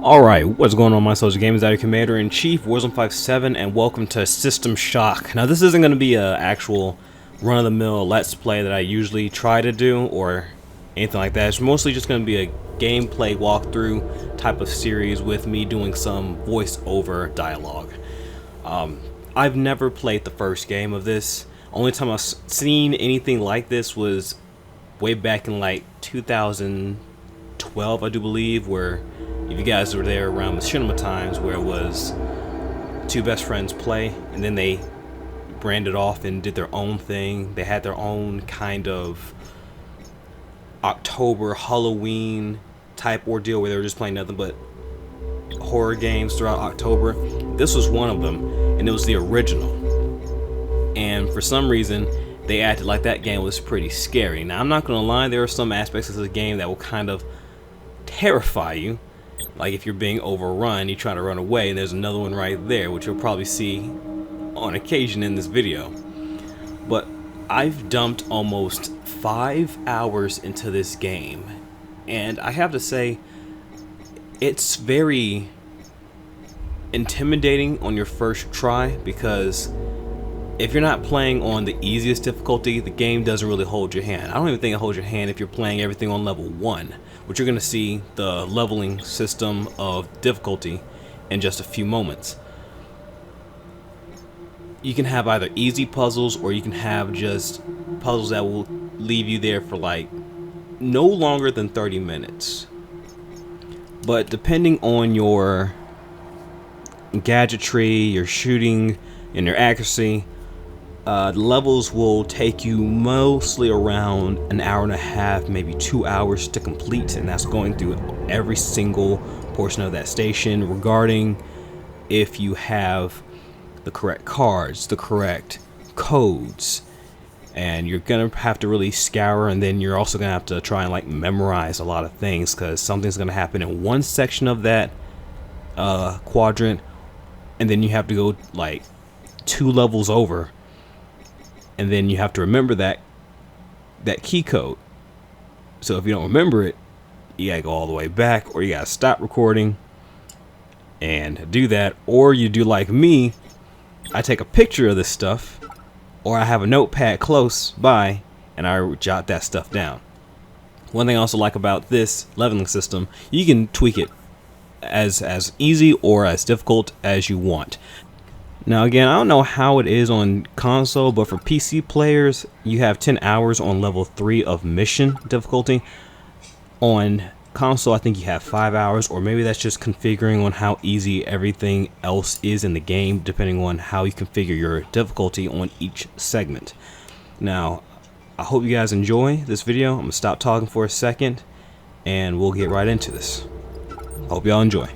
Alright, what's going on, my soldier gamers? Out your Commander-in-Chief, Warzone57, and welcome to System Shock. Now, this isn't going to be an actual run-of-the-mill Let's Play that I usually try to do, or anything like that. It's mostly just going to be a gameplay walkthrough type of series with me doing some voice-over dialogue. I've never played the first game of this. Only time I've seen anything like this was way back in like 2012, I do believe, where if you guys were there around Machinima times, where it was two best friends play and then they branded off and did their own thing. They had their own kind of October Halloween type ordeal where they were just playing nothing but horror games throughout October. This was one of them, and it was the original. And for some reason they acted like that game was pretty scary. Now, I'm not gonna lie, there are some aspects of the game that will kind of terrify you. Like if you're being overrun, you try to run away, and there's another one right there, which you'll probably see on occasion in this video. But I've dumped almost 5 hours into this game, and I have to say, it's very intimidating on your first try, because if you're not playing on the easiest difficulty, the game doesn't really hold your hand. I don't even think it holds your hand if you're playing everything on level 1, which you're going to see the leveling system of difficulty in just a few moments. You can have either easy puzzles, or you can have just puzzles that will leave you there for like no longer than 30 minutes. But depending on your gadgetry, your shooting, and your accuracy, the levels will take you mostly around an hour and a half, maybe 2 hours to complete, and that's going through every single portion of that station, regarding if you have the correct cards, the correct codes, and you're gonna have to really scour, and then you're also gonna have to try and like memorize a lot of things, because something's gonna happen in one section of that quadrant, and then you have to go like 2 levels over, and then you have to remember that key code. So if you don't remember it, you gotta go all the way back, or you gotta stop recording and do that, or you do like me, I take a picture of this stuff, or I have a notepad close by and I jot that stuff down. One thing I also like about this leveling system, you can tweak it as easy or as difficult as you want. Now again, I don't know how it is on console, but for PC players, you have 10 hours on level 3 of mission difficulty. On console, I think you have 5 hours, or maybe that's just configuring on how easy everything else is in the game, depending on how you configure your difficulty on each segment. Now, I hope you guys enjoy this video. I'm gonna stop talking for a second, and we'll get right into this. Hope y'all enjoy.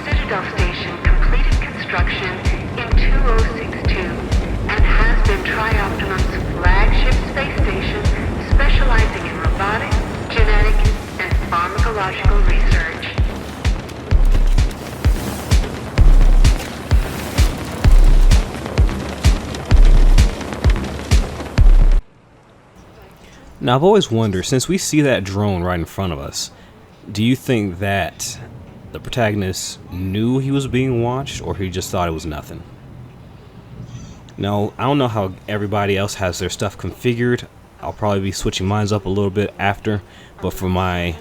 Citadel station completed construction in 2062 and has been Tri-Optimum's flagship space station, specializing in robotics, genetic, and pharmacological research. Now, I've always wondered, since we see that drone right in front of us, do you think that the protagonist knew he was being watched, or he just thought it was nothing? Now, I don't know how everybody else has their stuff configured. I'll probably be switching mine up a little bit after, but for my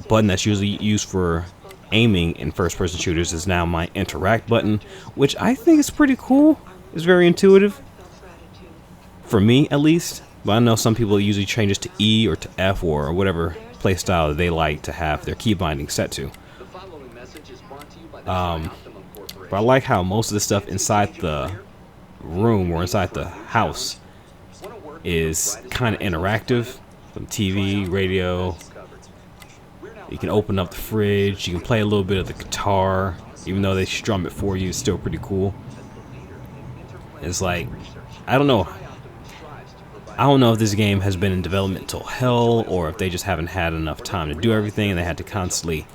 button that's usually used for aiming in first-person shooters is now my interact button, which I think is pretty cool. It's very intuitive, for me at least. But I know some people usually change it to E or to F or whatever playstyle that they like to have their key binding set to. But I like how most of the stuff inside the room or inside the house is kind of interactive. From TV, radio. You can open up the fridge. You can play a little bit of the guitar, even though they strum it for you. It's still pretty cool. It's like, I don't know. I don't know if this game has been in development till hell, or if they just haven't had enough time to do everything and they had to constantly,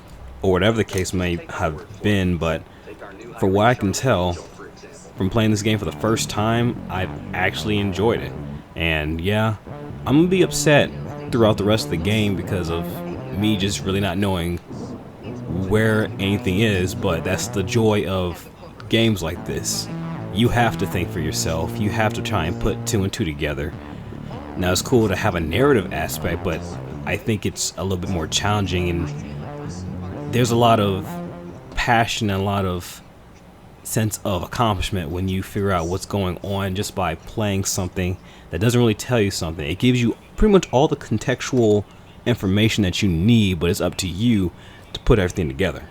or whatever the case may have been. But for what I can tell from playing this game for the first time, I've actually enjoyed it. And yeah, I'm gonna be upset throughout the rest of the game because of me just really not knowing where anything is, but that's the joy of games like this. You have to think for yourself. You have to try and put two and two together. Now, it's cool to have a narrative aspect, but I think it's a little bit more challenging, and there's a lot of passion and a lot of sense of accomplishment when you figure out what's going on just by playing something that doesn't really tell you something. It gives you pretty much all the contextual information that you need, but it's up to you to put everything together.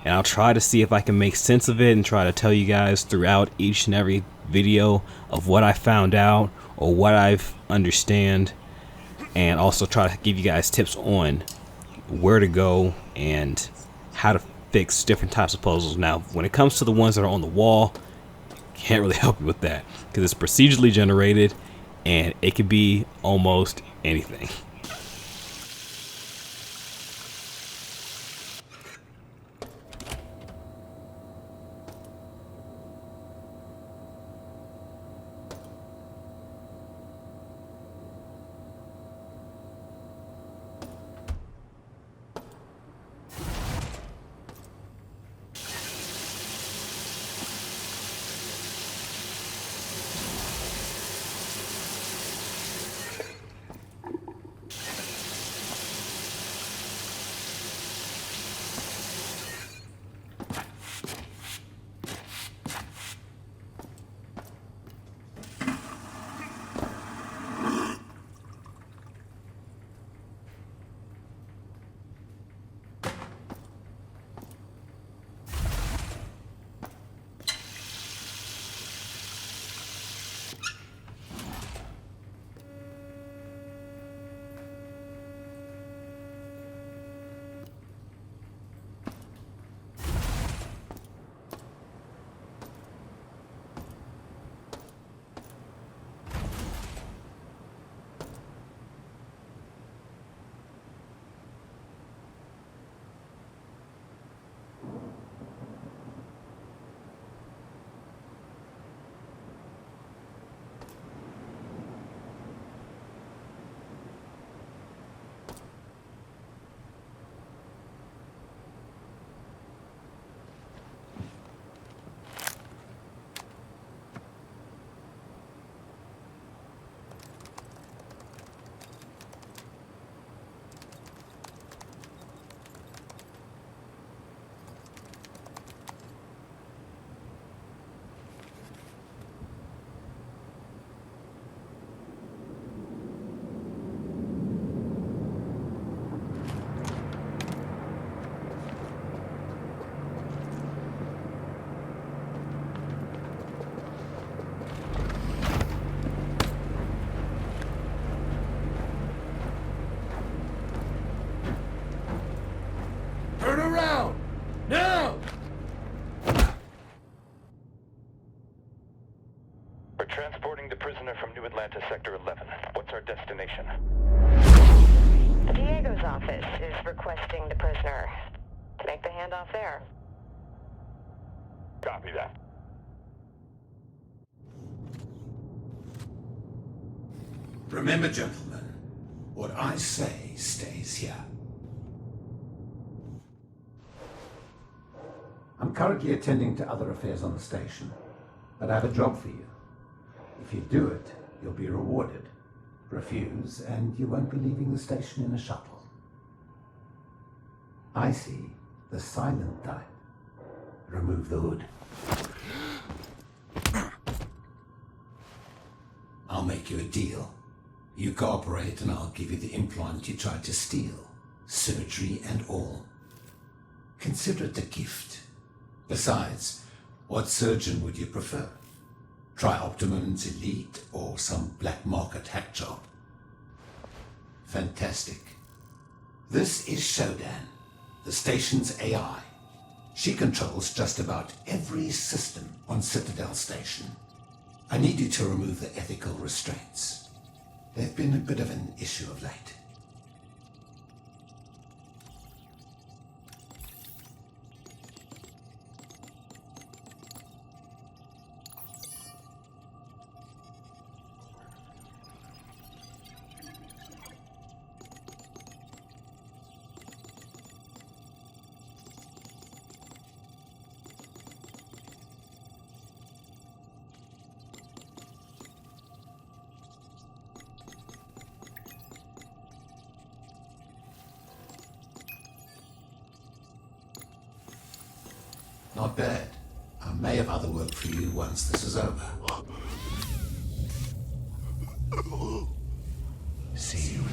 And I'll try to see if I can make sense of it and try to tell you guys throughout each and every video of what I found out or what I've understand, and also try to give you guys tips on where to go and how to fix different types of puzzles. Now, when it comes to the ones that are on the wall, can't really help you with that because it's procedurally generated and it could be almost anything. Turn around! Now! We're transporting the prisoner from New Atlanta Sector 11. What's our destination? Diego's office is requesting the prisoner. Make the handoff there. Copy that. Remember, gentlemen, What I say stays here. I'm currently attending to other affairs on the station, but I have a job for you. If you do it, you'll be rewarded. Refuse, and you won't be leaving the station in a shuttle. I see the silent type. Remove the hood. I'll make you a deal. You cooperate and I'll give you the implant you tried to steal. Surgery and all. Consider it a gift. Besides, what surgeon would you prefer? Tri-Optimum's Elite or some black market hack job? Fantastic. This is SHODAN, the station's AI. She controls just about every system on Citadel Station. I need you to remove the ethical restraints. They've been a bit of an issue of late. Not bad. I may have other work for you once this is over. See you.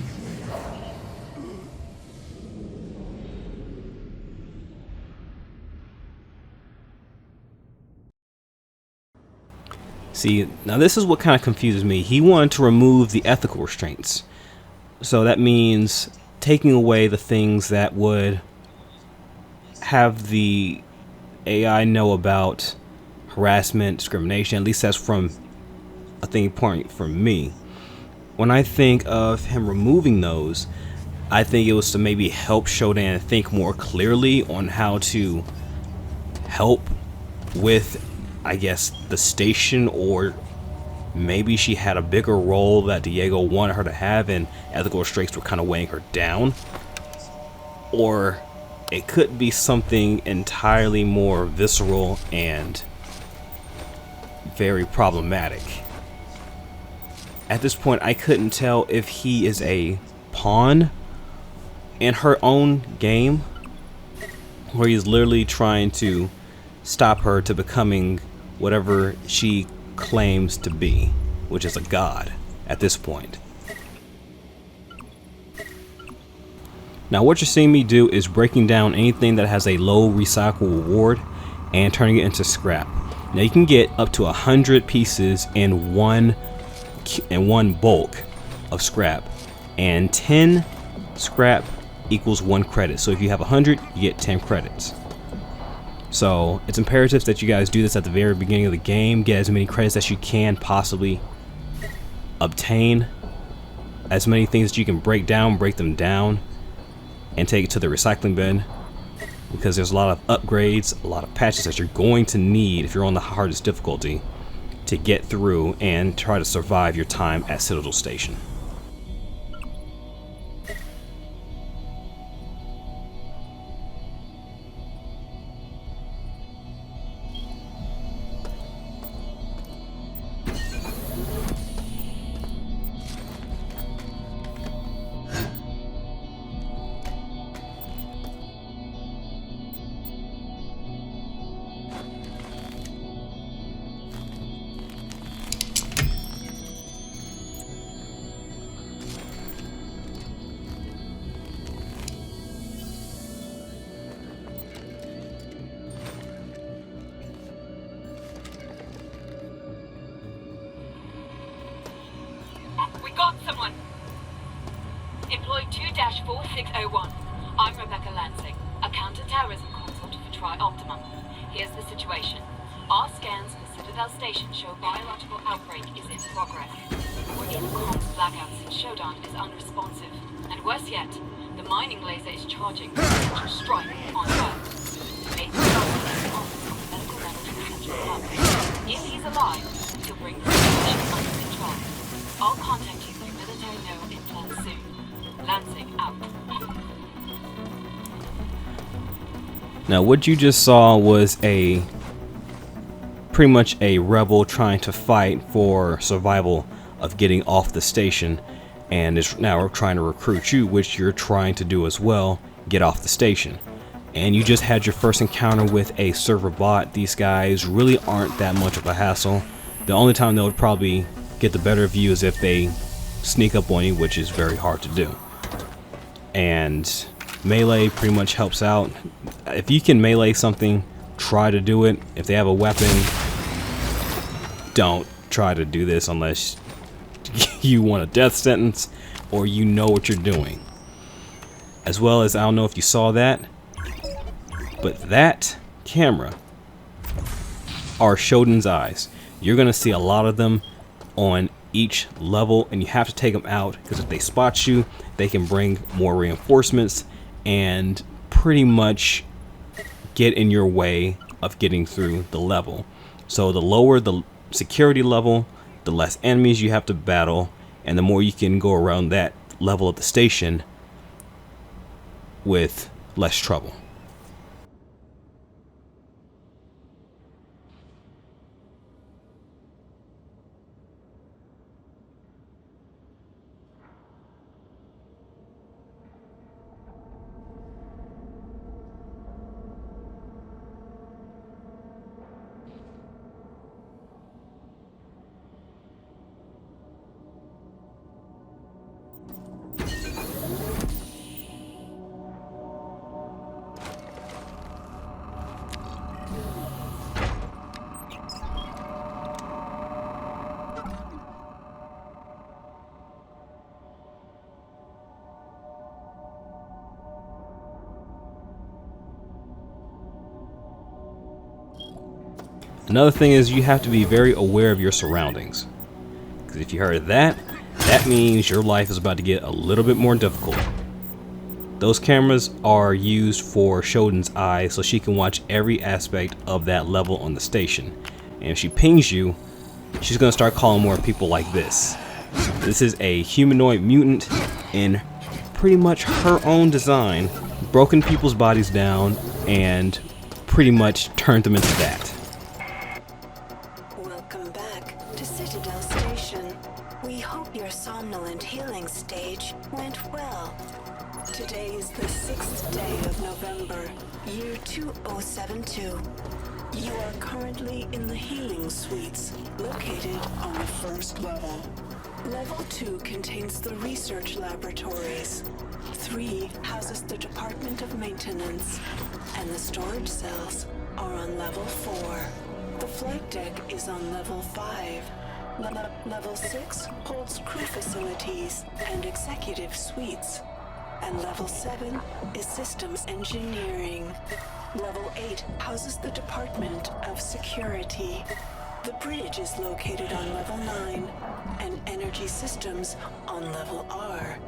See, now this is what kind of confuses me. He wanted to remove the ethical restraints. So that means taking away the things that would have the AI know about harassment, discrimination. At least that's from a thinking point for me. When I think of him removing those, I think it was to maybe help SHODAN think more clearly on how to help with, I guess, the station, or maybe she had a bigger role that Diego wanted her to have and ethical restraints were kind of weighing her down. Or it could be something entirely more visceral and very problematic. At this point, I couldn't tell if he is a pawn in her own game, where he's literally trying to stop her to becoming whatever she claims to be, which is a god at this point. Now what you're seeing me do is breaking down anything that has a low recycle reward and turning it into scrap. Now you can get up to 100 pieces in one bulk of scrap, and 10 scrap equals 1 credit. So if you have 100, you get 10 credits. So it's imperative that you guys do this at the very beginning of the game. Get as many credits as you can possibly obtain. As many things that you can break them down and take it to the recycling bin, because there's a lot of upgrades, a lot of patches that you're going to need if you're on the hardest difficulty to get through and try to survive your time at Citadel Station. We got someone! Employee 2-4601. I'm Rebecca Lansing, a counter-terrorism consultant for Tri-Optimum. Here's the situation. Our scans for Citadel Station show biological outbreak is in progress. We're in a comms blackout since SHODAN is unresponsive. And worse yet, the mining laser is charging for potential strike on Earth. Nathan Johnson is on the medical level to the central hub. If he's alive, he'll bring the situation under control. I'll contact you through military no implant soon. Lansing out. Now what you just saw was pretty much a rebel trying to fight for survival of getting off the station, and is now trying to recruit you, which you're trying to do as well, get off the station. And you just had your first encounter with a server bot. These guys really aren't that much of a hassle. The only time they would probably get the better of you is if they sneak up on you, which is very hard to do. And melee pretty much helps out. If you can melee something, try to do it. If they have a weapon, don't try to do this unless you want a death sentence or you know what you're doing. As well as, I don't know if you saw that, but that camera are Shodan's eyes. You're gonna see a lot of them on each level, and you have to take them out because if they spot you, they can bring more reinforcements and pretty much get in your way of getting through the level. So the lower the security level, the less enemies you have to battle, and the more you can go around that level of the station with less trouble. Another thing is you have to be very aware of your surroundings, because if you heard that, that means your life is about to get a little bit more difficult. Those cameras are used for Shodan's eyes, so she can watch every aspect of that level on the station. And if she pings you, she's going to start calling more people like this. This is a humanoid mutant in pretty much her own design, broken people's bodies down and pretty much turned them into that. Welcome back to Citadel Station. We hope your somnolent healing stage went well. Today is the 6th day of November, year 2072. You are currently in the healing suites, located on the first level. Level 2 contains the research laboratories. 3 houses the Department of Maintenance, and the storage cells are on level 4. The flight deck is on level 5. Level 6 holds crew facilities and executive suites. And level 7 is systems engineering. Level 8 houses the Department of Security. The bridge is located on level 9, and energy systems on level R.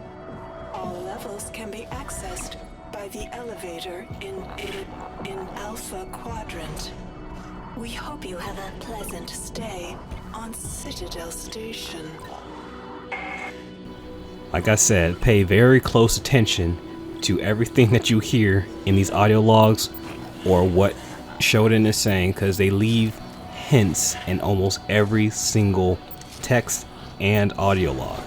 All levels can be accessed by the elevator in Alpha Quadrant. We hope you have a pleasant stay on Citadel Station. Like I said, pay very close attention to everything that you hear in these audio logs or what Shodan is saying, because they leave hints in almost every single text and audio log.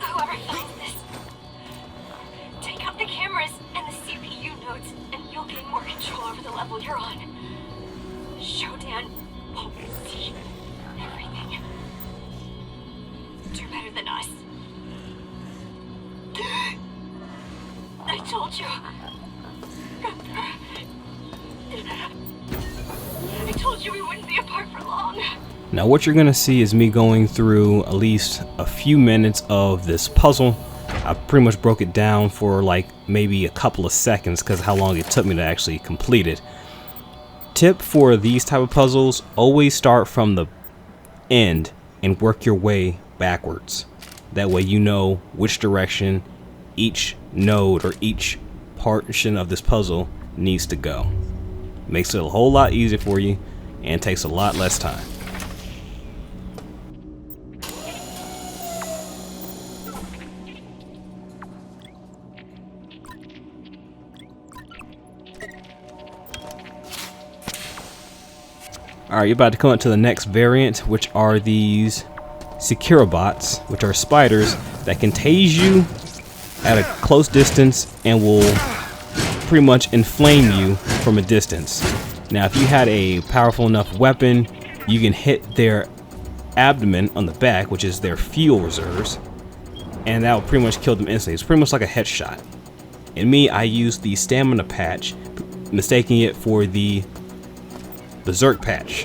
Whoever finds this, take out the cameras and the CPU nodes, and you'll gain more control over the level you're on. Shodan won't see everything. Do better than us. I told you. I told you we wouldn't be apart for long. Now what you're gonna see is me going through at least a few minutes of this puzzle. I pretty much broke it down for like maybe a couple of seconds because how long it took me to actually complete it. Tip for these type of puzzles: always start from the end and work your way backwards. That way you know which direction each node or each portion of this puzzle needs to go. Makes it a whole lot easier for you, and takes a lot less time. Alright, you're about to come up to the next variant, which are these Securibots, which are spiders that can tase you at a close distance and will pretty much inflame you from a distance. Now, if you had a powerful enough weapon, you can hit their abdomen on the back, which is their fuel reserves, and that will pretty much kill them instantly. It's pretty much like a headshot. In me, I used the stamina patch, mistaking it for the berserk patch.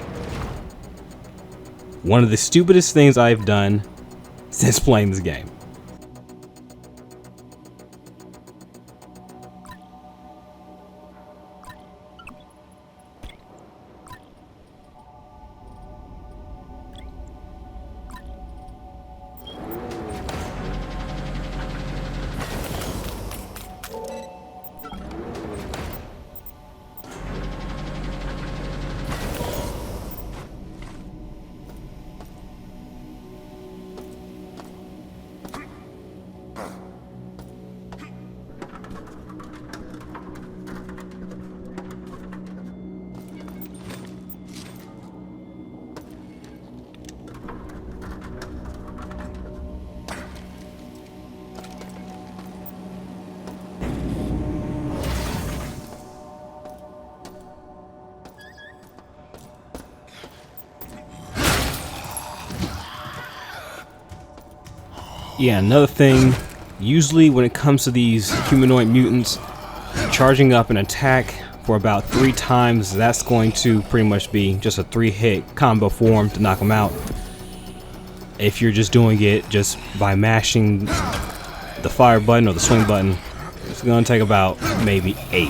One of the stupidest things I've done since playing this game. Yeah, another thing, usually when it comes to these humanoid mutants, charging up an attack for about 3 times, that's going to pretty much be just a 3-hit combo form to knock them out. If you're just doing it just by mashing the fire button or the swing button, it's going to take about maybe 8.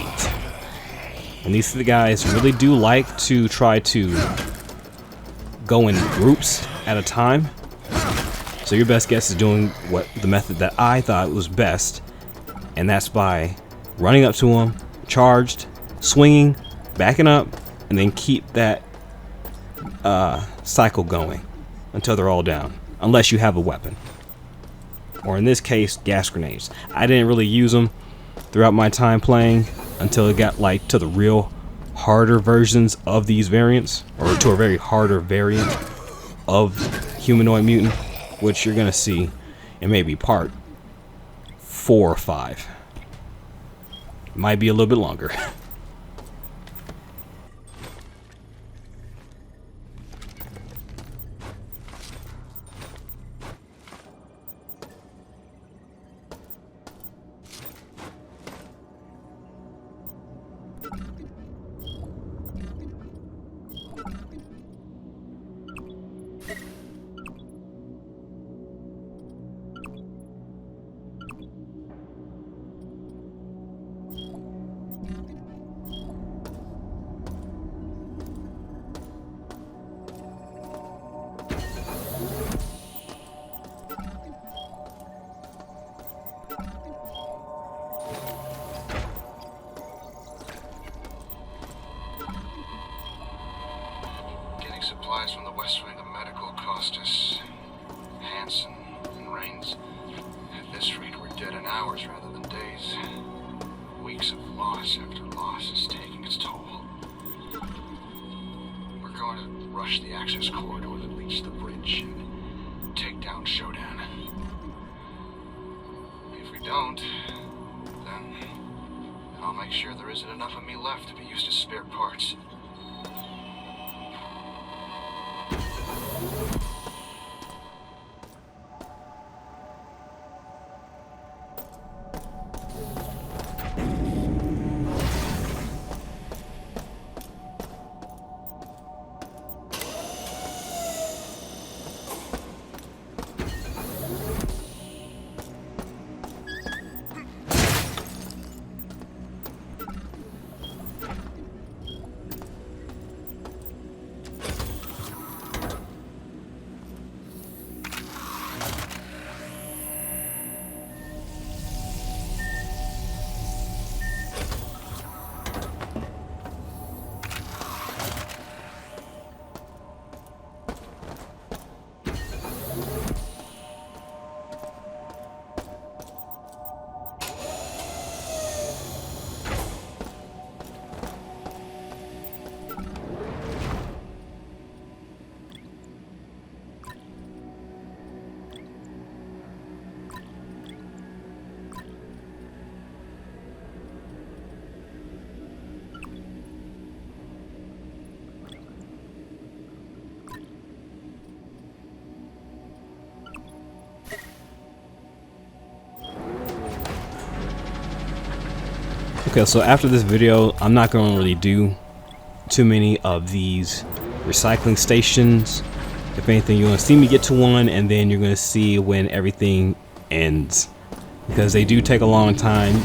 And these guys really do like to try to go in groups at a time. So your best guess is doing what the method that I thought was best, and that's by running up to them, charged, swinging, backing up, and then keep that cycle going until they're all down, unless you have a weapon. Or in this case, gas grenades. I didn't really use them throughout my time playing until it got like to the real harder versions of these variants, or to a very harder variant of humanoid mutant, which you're gonna see in maybe part 4 or 5. Might be a little bit longer. Supplies from the west wing of medical cost us. Hansen and Rains. At this rate, we're dead in hours rather than days. Weeks of loss after loss is taking its toll. We're going to rush the access corridor that leads to the bridge and take down SHODAN. If we don't, then I'll make sure there isn't enough of me left to be used as spare parts. Okay, so after this video, I'm not going to really do too many of these recycling stations. If anything, you're going to see me get to one, and then you're going to see when everything ends, because they do take a long time,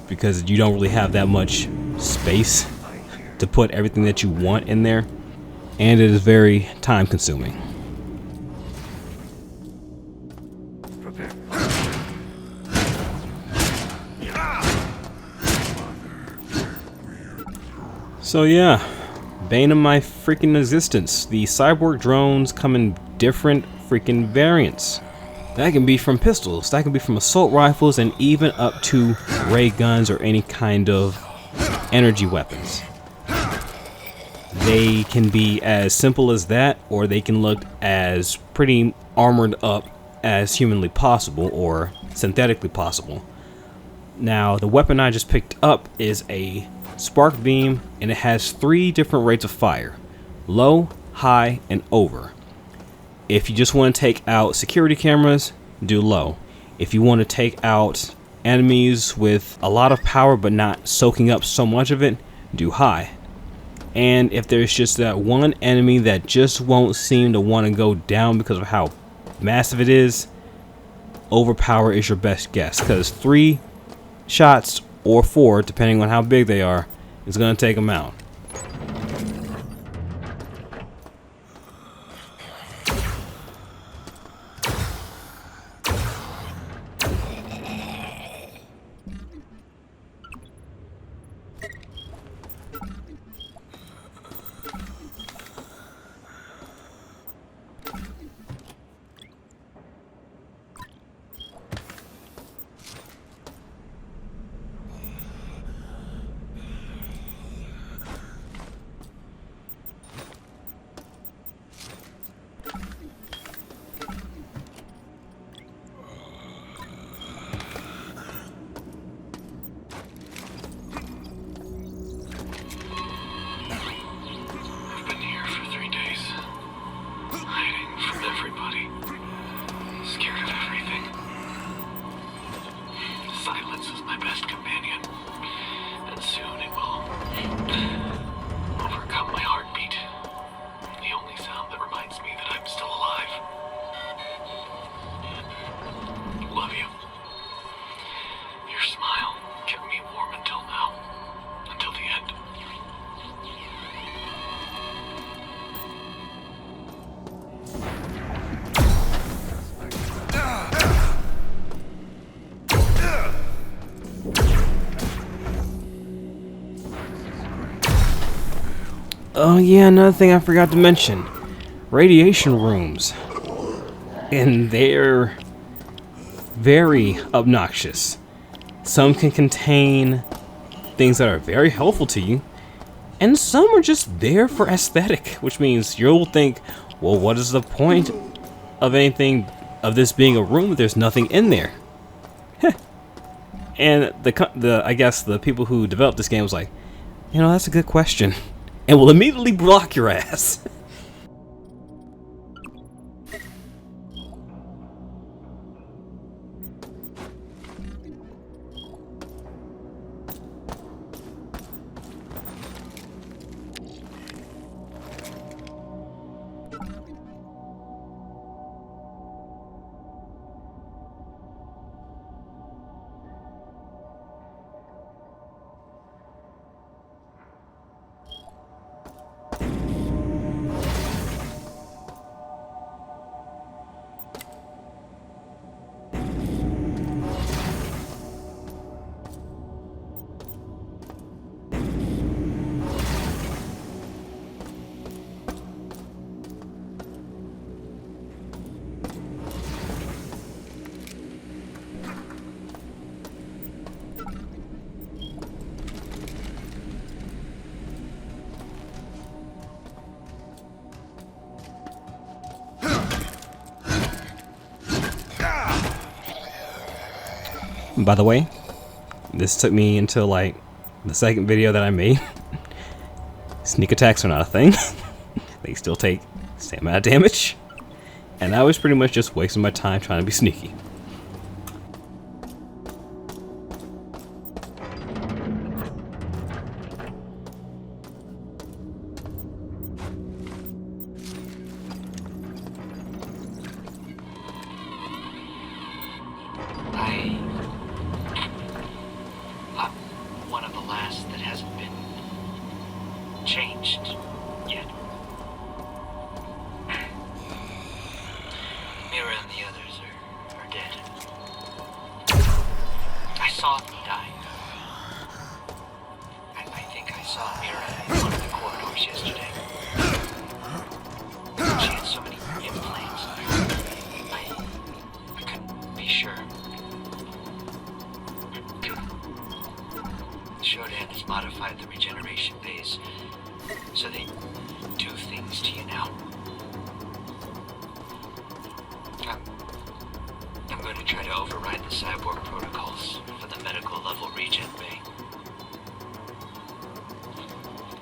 because you don't really have that much space to put everything that you want in there, and it is very time consuming. So yeah, bane of my freaking existence. The cyborg drones come in different freaking variants. That can be from pistols, that can be from assault rifles, and even up to ray guns or any kind of energy weapons. They can be as simple as that, or they can look as pretty armored up as humanly possible or synthetically possible. Now, the weapon I just picked up is a spark beam, and it has 3 different rates of fire: low, high, and over. If you just want to take out security cameras, do low. If you want to take out enemies with a lot of power but not soaking up so much of it, do high. And if there's just that one enemy that just won't seem to want to go down because of how massive it is, overpower is your best guess, because 3 shots or 4, depending on how big they are, is going to take them out. Oh yeah, another thing I forgot to mention. Radiation rooms. And they're very obnoxious. Some can contain things that are very helpful to you, and some are just there for aesthetic, which means you'll think, well, what is the point of anything of this being a room if there's nothing in there? And I guess the people who developed this game was like, you know, that's a good question, and will immediately block your ass. By the way, this took me until like the second video that I made. Sneak attacks are not a thing. They still take the same amount of damage. And I was pretty much just wasting my time trying to be sneaky. saw them die. I think I saw Mira in one of the corridors yesterday. She had so many implants. I couldn't be sure. SHODAN has modified the regeneration phase, so they do things to you now. I'm going to try to override the cyborg protocols for the medical level regen bay.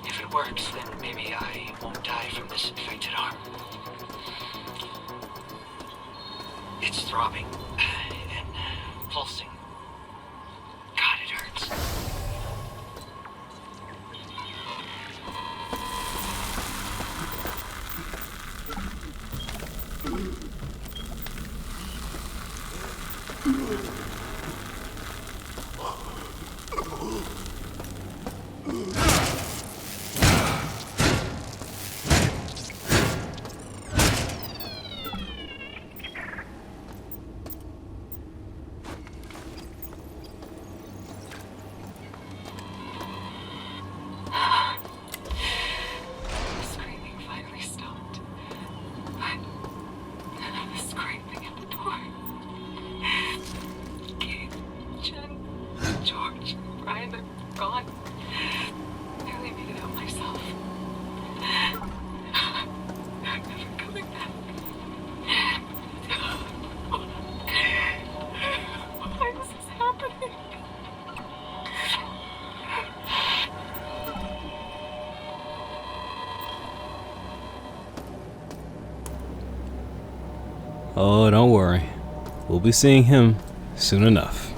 If it works, then maybe I won't die from this infected arm. It's throbbing and pulsing. God, it hurts. Oh, don't worry. We'll be seeing him soon enough.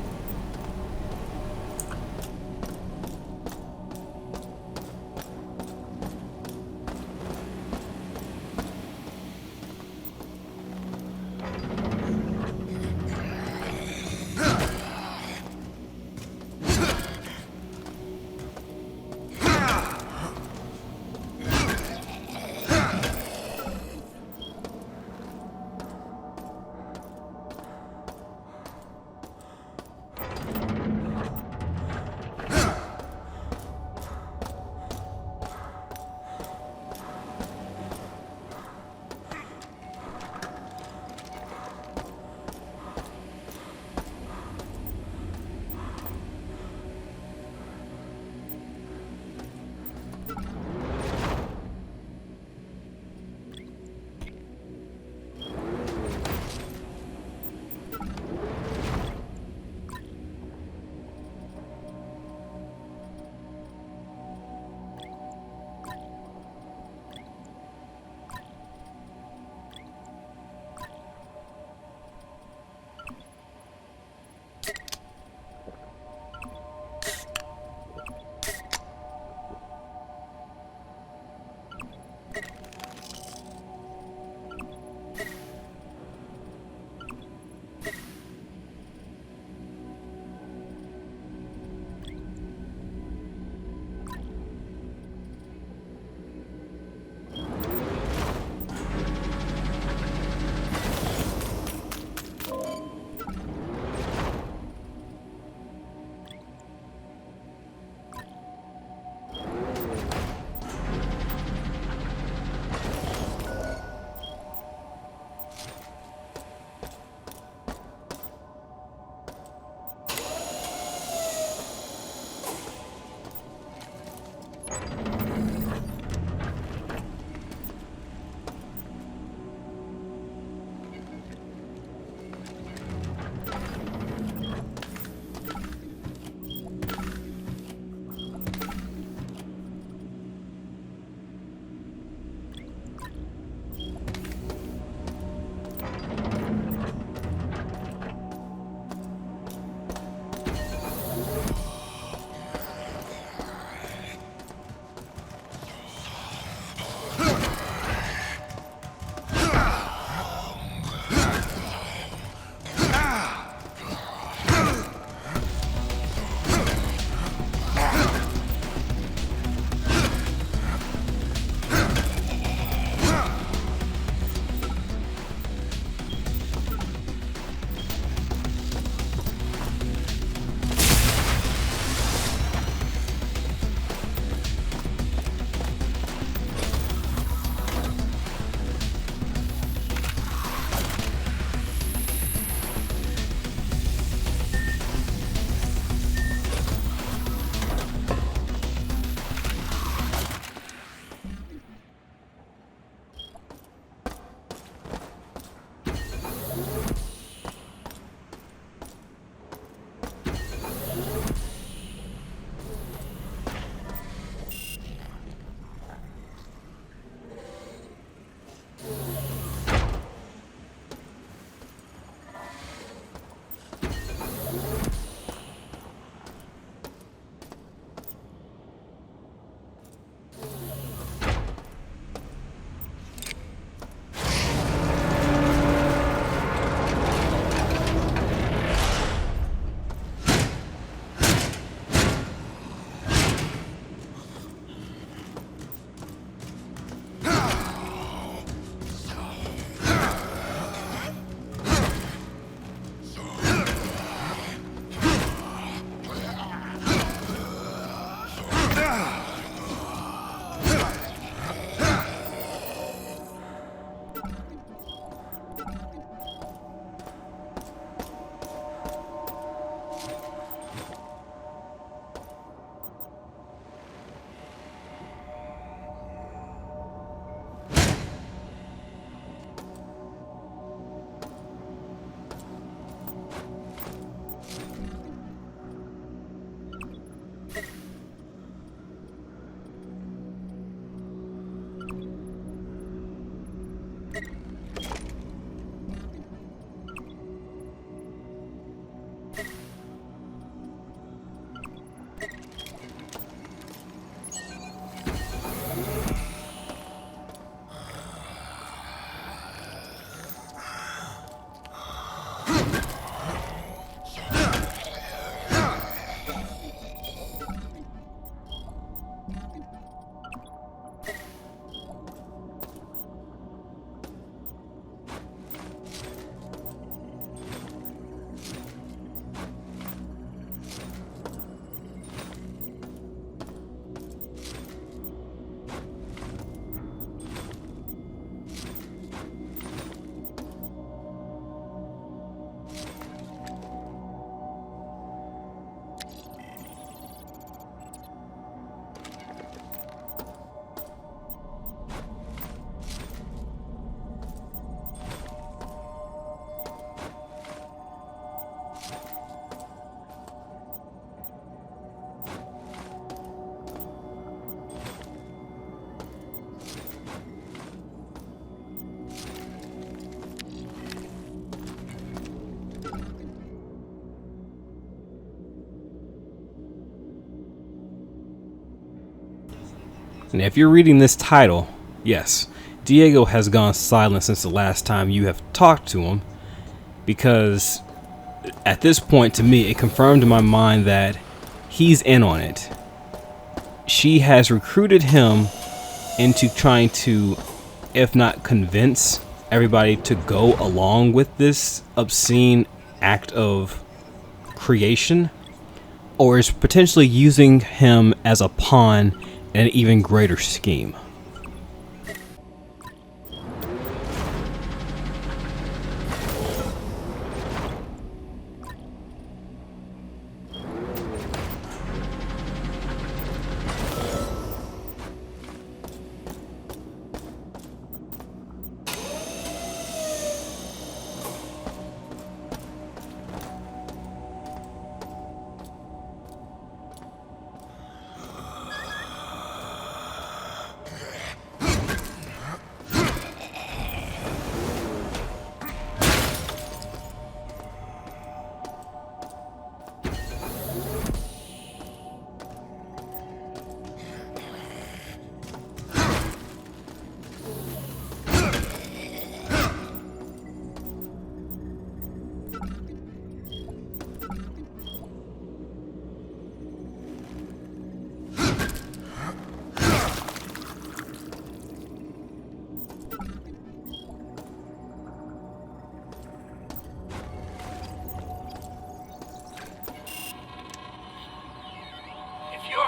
And if you're reading this title, yes, Diego has gone silent since the last time you have talked to him, because at this point, to me, it confirmed in my mind that he's in on it. She has recruited him into trying to, if not convince everybody to go along with this obscene act of creation, or is potentially using him as a pawn in an even greater scheme.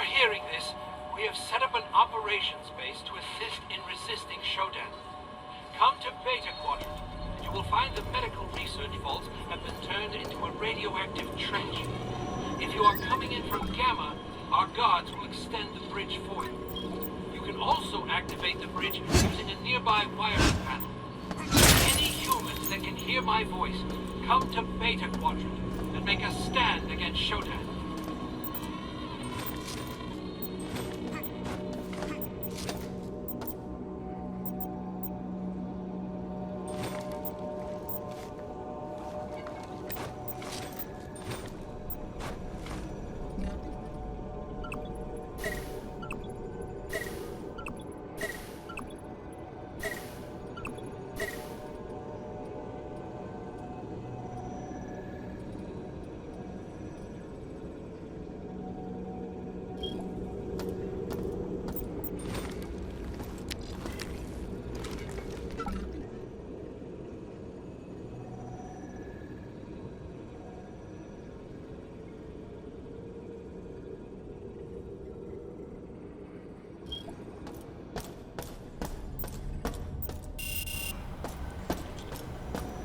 Hearing this, we have set up an operations base to assist in resisting Shodan. Come to Beta Quadrant, and you will find the medical research vaults have been turned into a radioactive trench. If you are coming in from Gamma, our guards will extend the bridge for you. You can also activate the bridge using a nearby wiring panel. Any humans that can hear my voice, come to Beta Quadrant and make a stand against Shodan.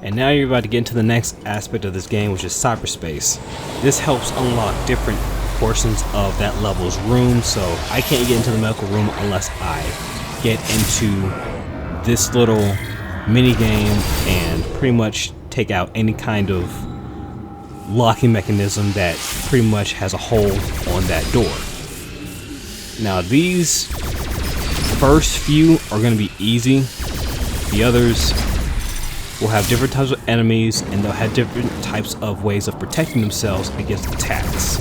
And now you're about to get into the next aspect of this game, which is cyberspace. This helps unlock different portions of that level's room, so I can't get into the medical room unless I get into this little mini game and pretty much take out any kind of locking mechanism that pretty much has a hold on that door. Now these first few are going to be easy. The others will have different types of enemies, and they'll have different types of ways of protecting themselves against attacks.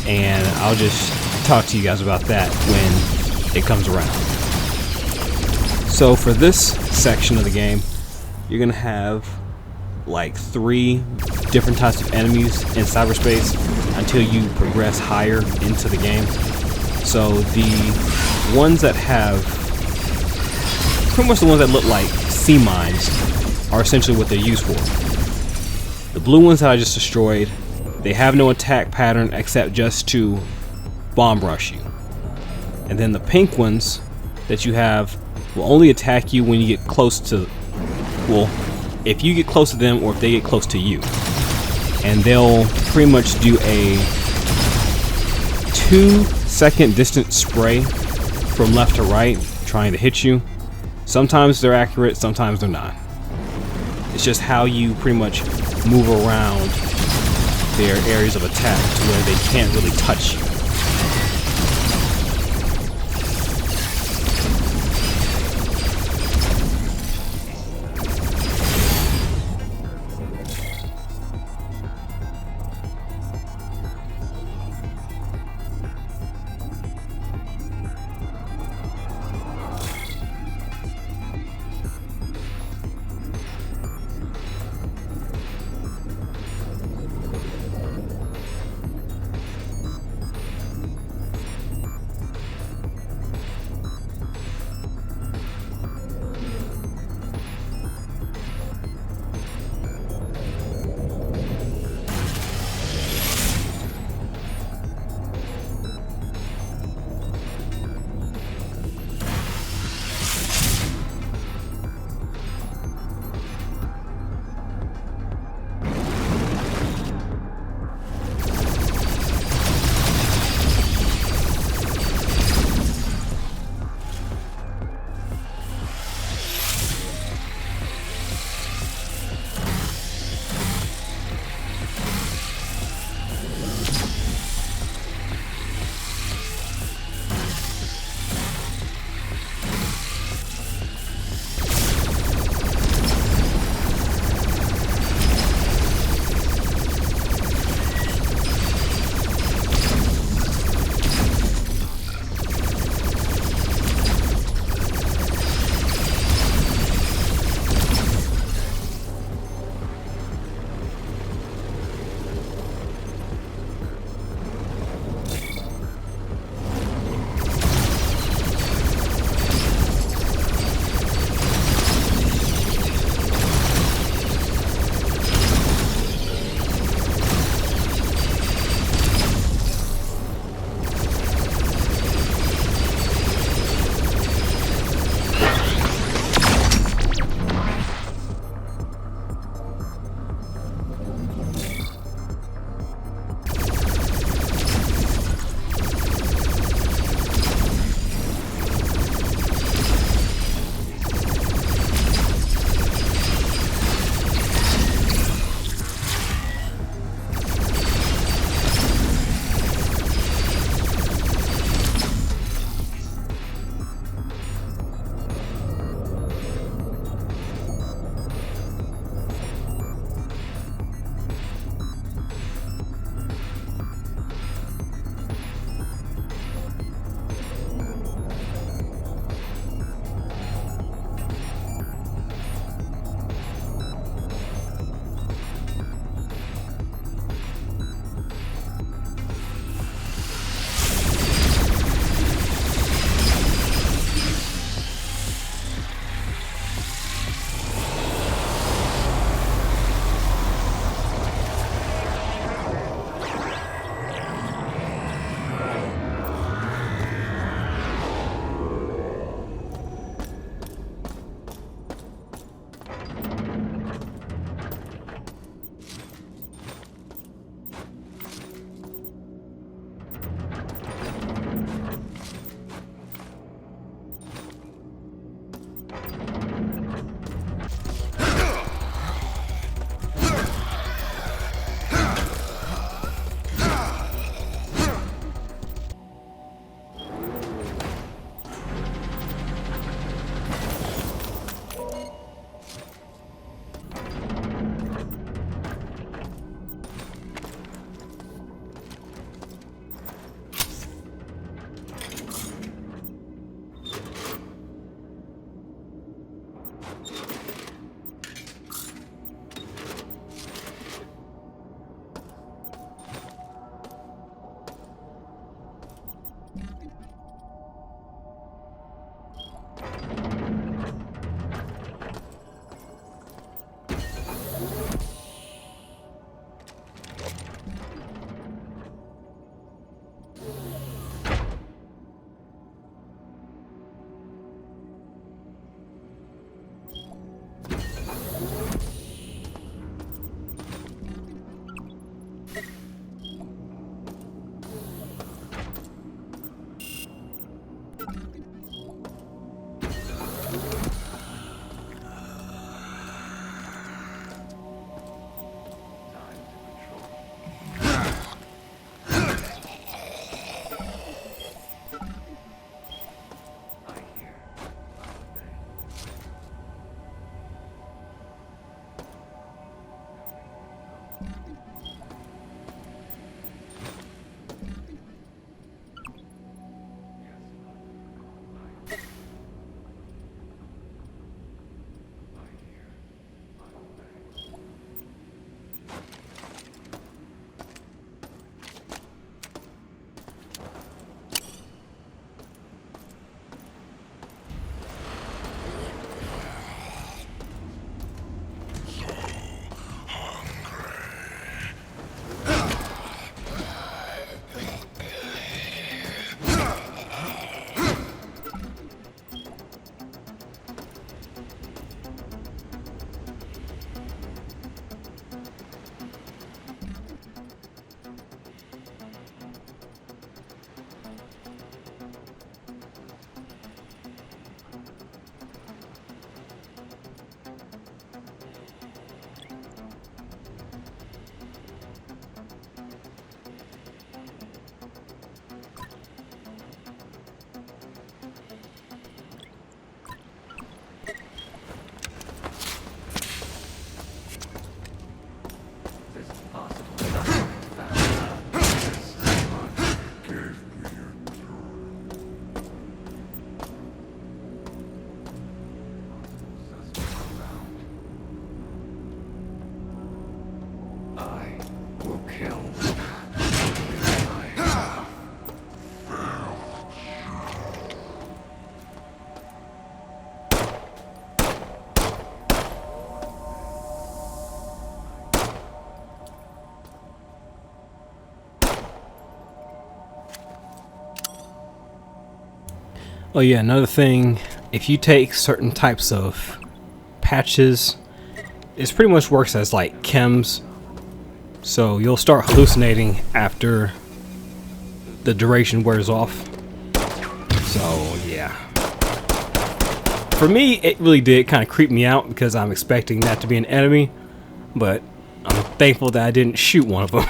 And I'll just talk to you guys about that when it comes around. So for this section of the game, you're gonna have like 3 different types of enemies in cyberspace until you progress higher into the game. So the ones that have pretty much the ones that look like sea mines are essentially what they're used for. The blue ones that I just destroyed, they have no attack pattern except just to bomb rush you. And then the pink ones that you have will only attack you when you get close to, well, if you get close to them or if they get close to you. And they'll pretty much do a 2-second distance spray from left to right trying to hit you. Sometimes they're accurate, sometimes they're not. It's just how you pretty much move around their areas of attack to where they can't really touch you. Oh yeah, another thing, if you take certain types of patches, it pretty much works as like chems. So you'll start hallucinating after the duration wears off. So yeah. For me, it really did kind of creep me out because I'm expecting that to be an enemy. But I'm thankful that I didn't shoot one of them.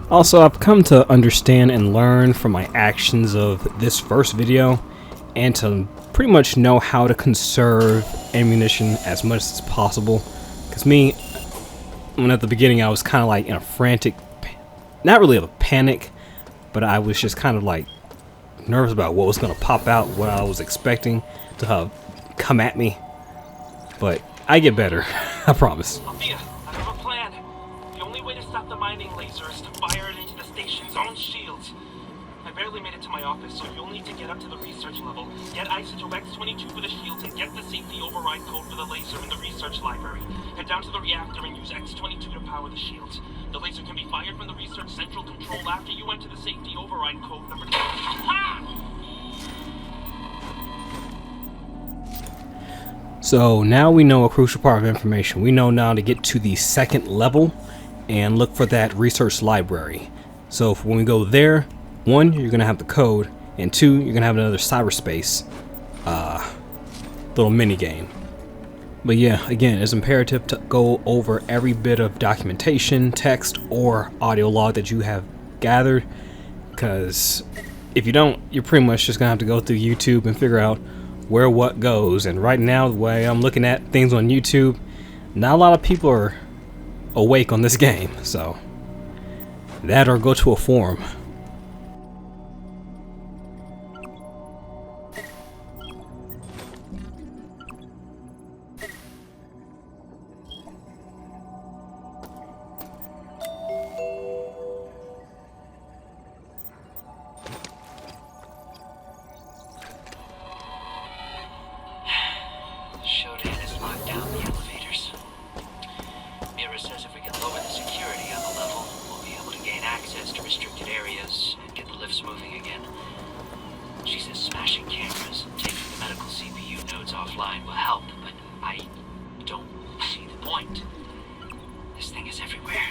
Also, I've come to understand and learn from my actions of this first video, and to pretty much know how to conserve ammunition as much as possible. Because me, when at the beginning I was kind of like in a frantic, not really a panic, but I was just kind of like nervous about what was going to pop out, what I was expecting to come at me. But I get better, I promise. Althea, I have a plan. The only way to stop the mining laser is to fire it into the station's own shields. I barely made it to my office, so you'll need to get up to the research level, get isotope X22 for the shields, and get the safety override code for the laser in the research library. Head down to the reactor and use X22 to power the shields. The laser can be fired from the research central control after you enter the safety override code number 2. So now we know a crucial part of information. We know now to get to the second level and look for that research library. So when we go there, 1, you're gonna have the code, and 2, you're gonna have another cyberspace little mini game. But yeah, again, it's imperative to go over every bit of documentation, text, or audio log that you have gathered, because if you don't, you're pretty much just gonna have to go through YouTube and figure out where what goes. And right now, the way I'm looking at things on YouTube, not a lot of people are awake on this game, so that or go to a forum. SHODAN has locked down the elevators. Mira says if we can lower the security on the level, we'll be able to gain access to restricted areas and get the lifts moving again. She says smashing cameras and taking the medical CPU nodes offline will help, but I don't see the point. This thing is everywhere.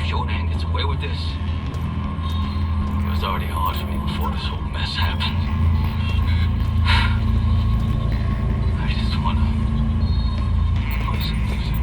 Shodan gets away with this. It was already hard for me before this whole mess happened. I just wanna play some music.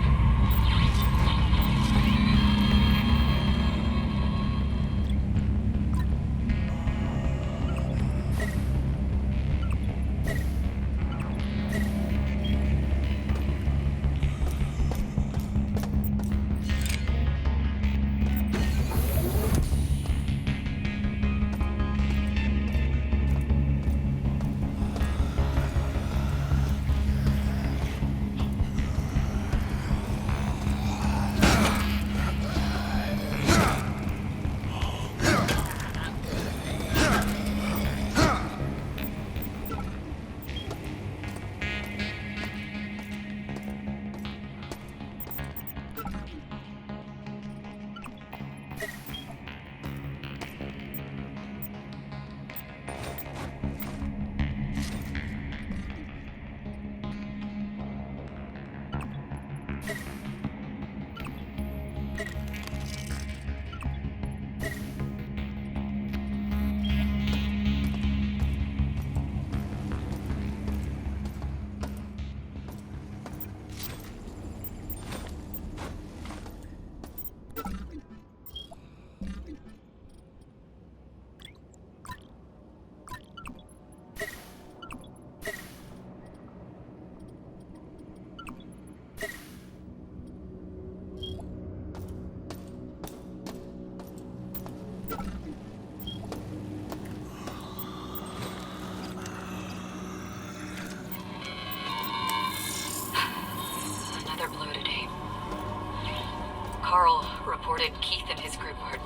Carl reported Keith and his group are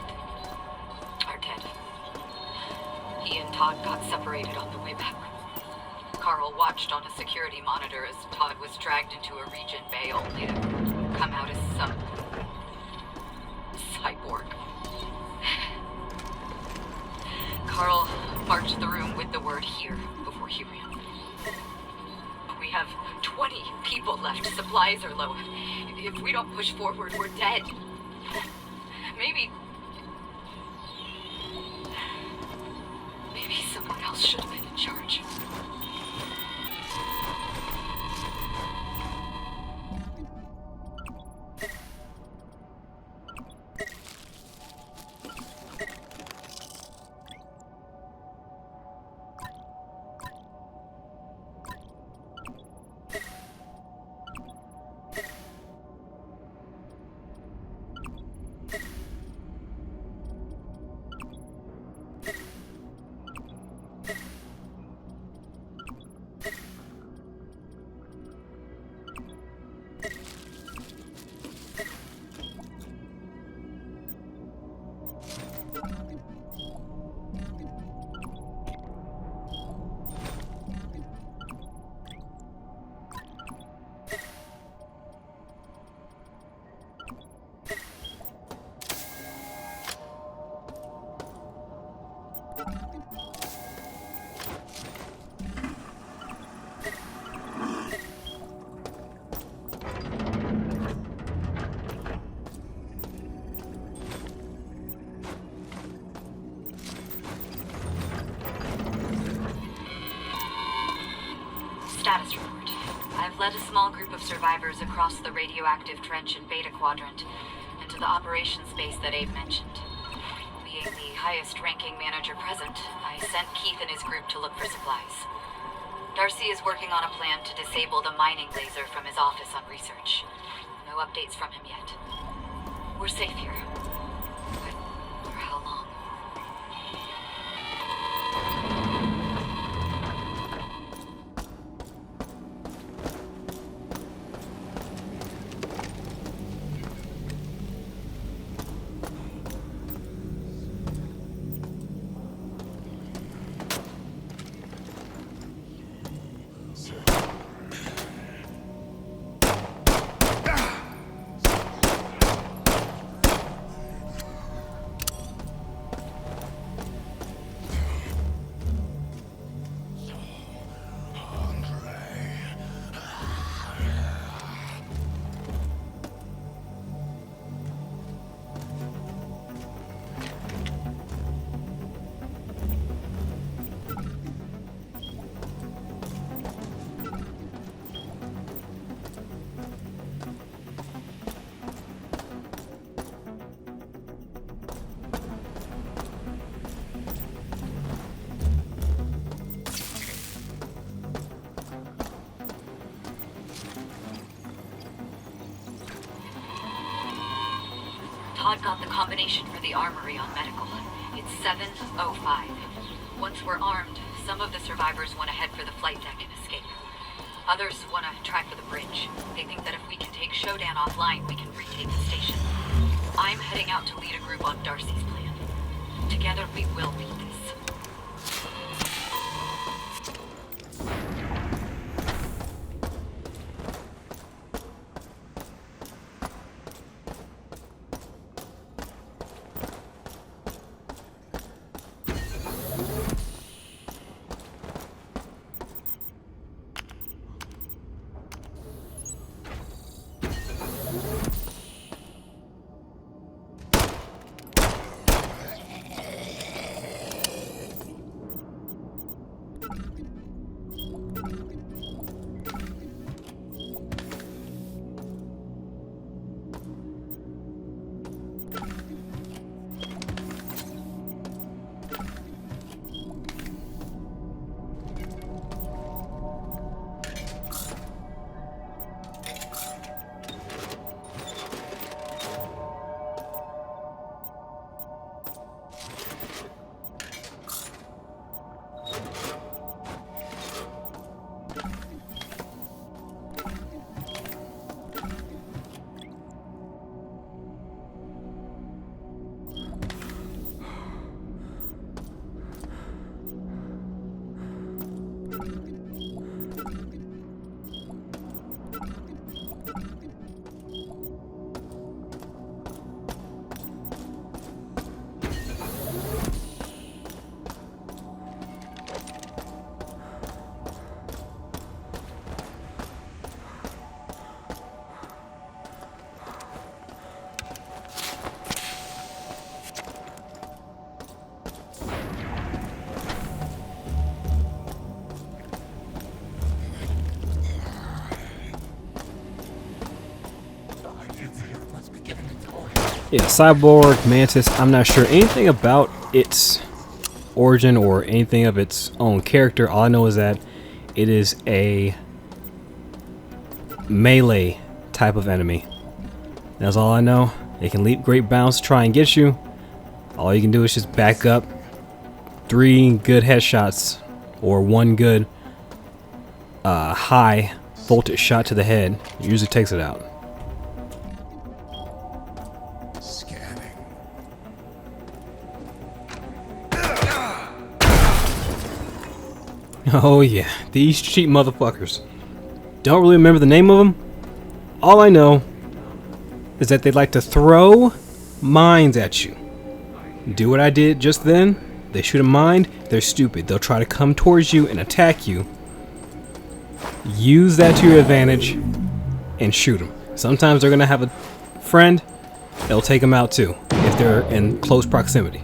dead. He and Todd got separated on the way back. Carl watched on a security monitor as Todd was dragged into a region bay only to come out as some cyborg. Carl marched the room with the word "here" before he ran. We have 20 people left. Supplies are low. If we don't push forward, we're dead. Maybe someone else should have been in charge. Status report. I've led a small group of survivors across the radioactive trench in Beta Quadrant and to the operations base that Abe mentioned. Being the highest-ranking manager present, I sent Keith and his group to look for supplies. Darcy is working on a plan to disable the mining laser from his office on research. No updates from him yet. We're safe here. But for how long? Todd got the combination for the armory on medical. It's 705. Once we're armed, some of the survivors want to head for the flight deck and escape. Others want to track for the bridge. They think that if we can take Shodan offline, we can retake the station. I'm heading out to lead a group on Darcy's plan. Together we will beat this. Yeah, Cyborg Mantis, I'm not sure anything about its origin or anything of its own character. All I know is that it is a melee type of enemy. That's all I know. They can leap great bounds to try and get you. All you can do is just back up 3 good headshots or 1 good high voltage shot to the head. Usually takes it out. Oh yeah, these cheap motherfuckers. Don't really remember the name of them. All I know is that they like to throw mines at you. Do what I did just then. They shoot a mine, they're stupid. They'll try to come towards you and attack you. Use that to your advantage and shoot them. Sometimes they're gonna have a friend, they'll take them out too if they're in close proximity.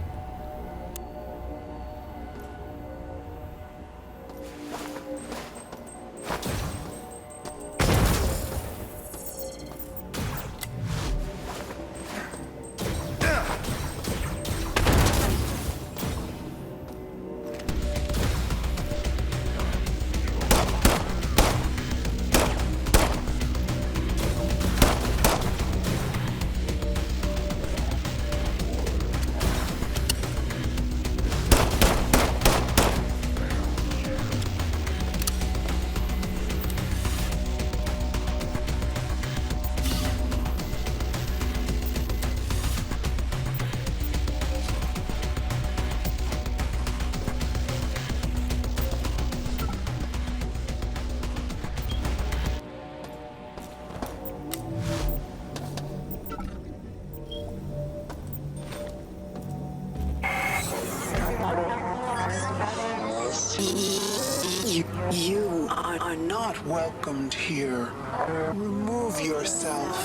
You are not welcomed here. Remove yourself.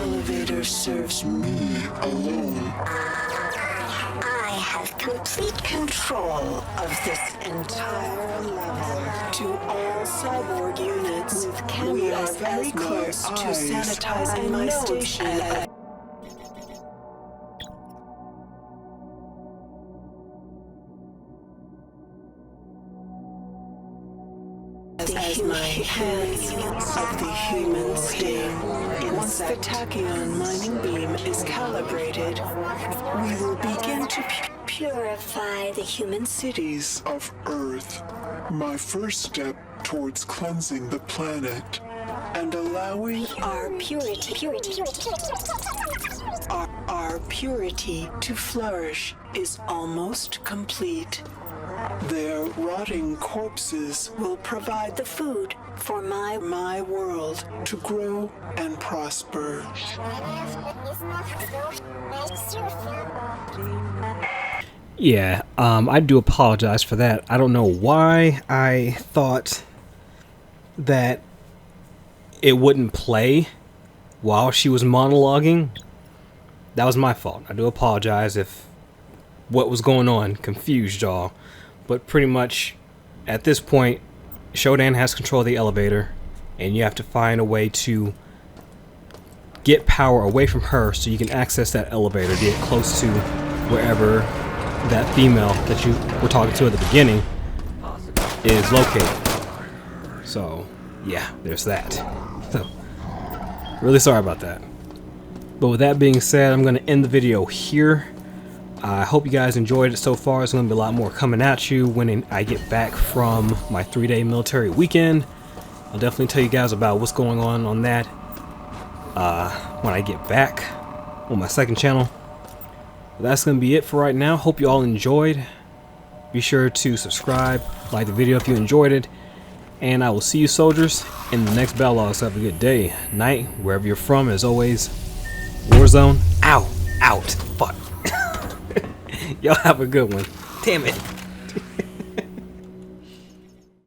elevator serves me alone. I have complete control Of this entire level. To all cyborg units, with we are cameras very as close to eyes sanitizing and my nodes station. As my hands of the human stain. Once the tachyon mining beam is calibrated, we will begin to purify the human cities of Earth. My first step towards cleansing the planet and allowing our purity our purity to flourish is almost complete. Their rotting corpses will provide the food for my world to grow and prosper. Yeah, I do apologize for that. I don't know why I thought that it wouldn't play while she was monologuing. That was my fault. I do apologize if what was going on confused y'all. But pretty much at this point, Shodan has control of the elevator, and you have to find a way to get power away from her so you can access that elevator to get close to wherever that female that you were talking to at the beginning is located. So yeah, there's that. So really sorry about that. But with that being said, I'm going to end the video here. I hope you guys enjoyed it so far. There's going to be a lot more coming at you when I get back from my 3-day military weekend. I'll definitely tell you guys about what's going on that when I get back on my second channel. But that's going to be it for right now. Hope you all enjoyed. Be sure to subscribe, like the video if you enjoyed it. And I will see you soldiers in the next battle log. So have a good day, night, wherever you're from. As always, Warzone, out, fuck. Y'all have a good one. Damn it.